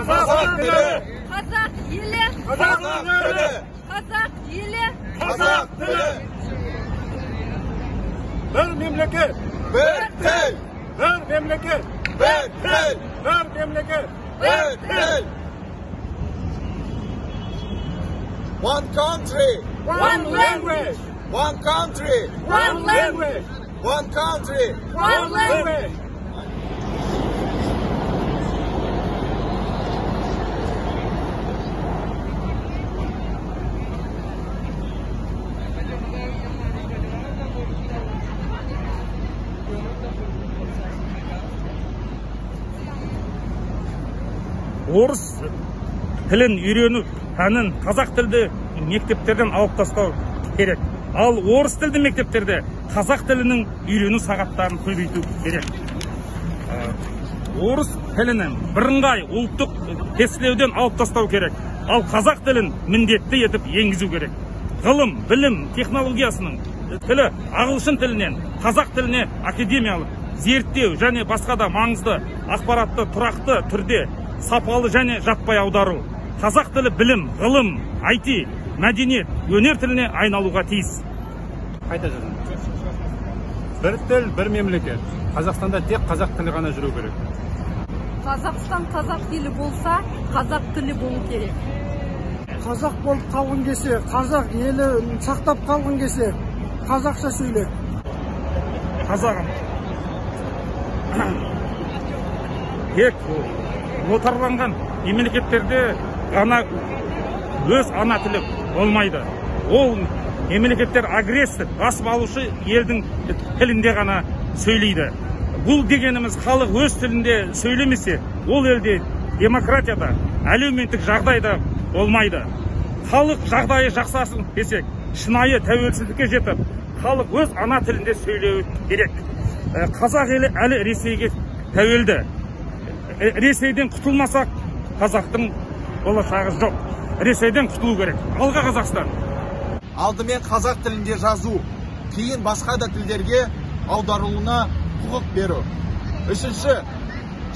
Қазақ тілі. Қазақ елі. Қазақ тілі. Қазақ елі. Қазақ тілі. Bir memleket. Bir til. Bir memleket. Bir til. Bir memleket. Bir til. One country. One language. One country. One language. One country. One language. Орыс тілін үйреніп, пәнін қазақ тілді мектептерден алып тастау керек. Ал орыс тілді мектептерде қазақ тілінің үйрену сағаттарын көбейту керек. Орыс тілінің бірыңғай ұлттық тестілеуден алып тастау керек. Ал қазақ тілін міндетті етіп енгізу керек. Ғылым, білім, технологиясының тілі ағылшын тілінен қазақ тіліне академиялық зерттеу және басқа да маңызды ақпаратты тұрақты түрде сапалы және жаппай аудару. Қазақ тілі білім, ғылым, IT, мәдениет, өнер тіліне айналуға тиіс. Қайта жазыңыз. Bir тіл, bir мемлекет. Қазақстанда тек қазақ тілі ғана жүру керек. Қазақстан қазақ тілі болса, қазақ тілі болу керек. Қазақ болып қалғың келсе, қазақ елі сақтап қалғың келсе, қазақша сөйле. Қазағым. Тек отарланған мемлекеттерде ғана өз ана тілі болмайды. Ол мемлекеттер агрессор, басып алушы елдің тілінде ғана сөйлейді. Бұл дегеніміз халық өз тілінде сөйлемесе, ол елде демократияда, әлеуметтік жағдайда болмайды. Халық жағдайы жақсасын десек, шынайы тәуелсіздікке жетіп, халық өз ана тілінде сөйлеу керек. Қазақ елі әлі Ресейге тәуелді. Ресейден құтылмасақ, қазақтың болашағы жоқ. Ресейден құтылу керек. Алға Қазақстан. Алдымен қазақ тілінде жазу, кейін басқа да тілдерге аударылуына құқық беру. Үшінші,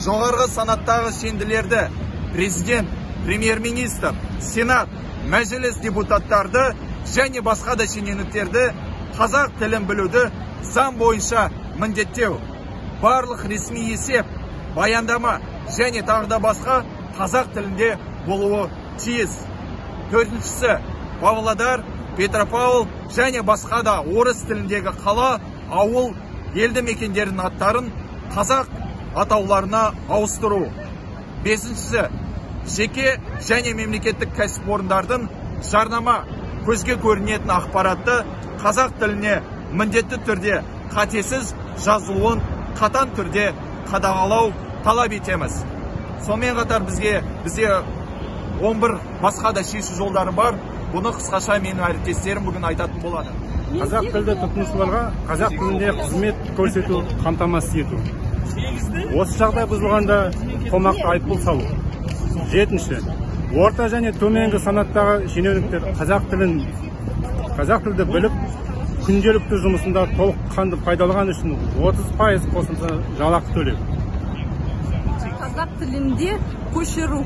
жоғарғы санаттағы шенділерді президент, премьер-министр, сенат, мәжіліс депутаттарды және басқа да шенеуніктерді қазақ тілін білуді заң бойынша міндеттеу. Барлық ресми есеп, баяндама және тағы да басқа қазақ тілінде болуы тиіс. Төртіншісі, Павлодар, Петропавл және басқа да орыс тіліндегі қала, ауыл, елді мекендердің аттарын қазақ атауларына ауыстыру. Бесіншісі, жеке және мемлекеттік кәсіпорындардың жарнама, көзге көрінетін ақпаратты қазақ тіліне міндетті түрде қатесіз жазылуын қатаң түрде қадағалау талап етеміз. Сонымен қатар бізде 11 басқа да шешу жолдары бар. Бұны қысқаша менің әріптестерім бүгін айтатын болады. Қазақ тілді тұтынушыларға қазақ тілінде қызмет көрсету, қамтамасыз ету. Осы жағдай бұзылғанда қомақты айыппұл салу. Жетінші, орта және төменгі санаттағы шенеуніктер қазақ тілді біліп, күнделікті жұмысында толыққанды пайдаланған үшін 30% қосымша жалақы төлеу. Қазақ тілінде көшіру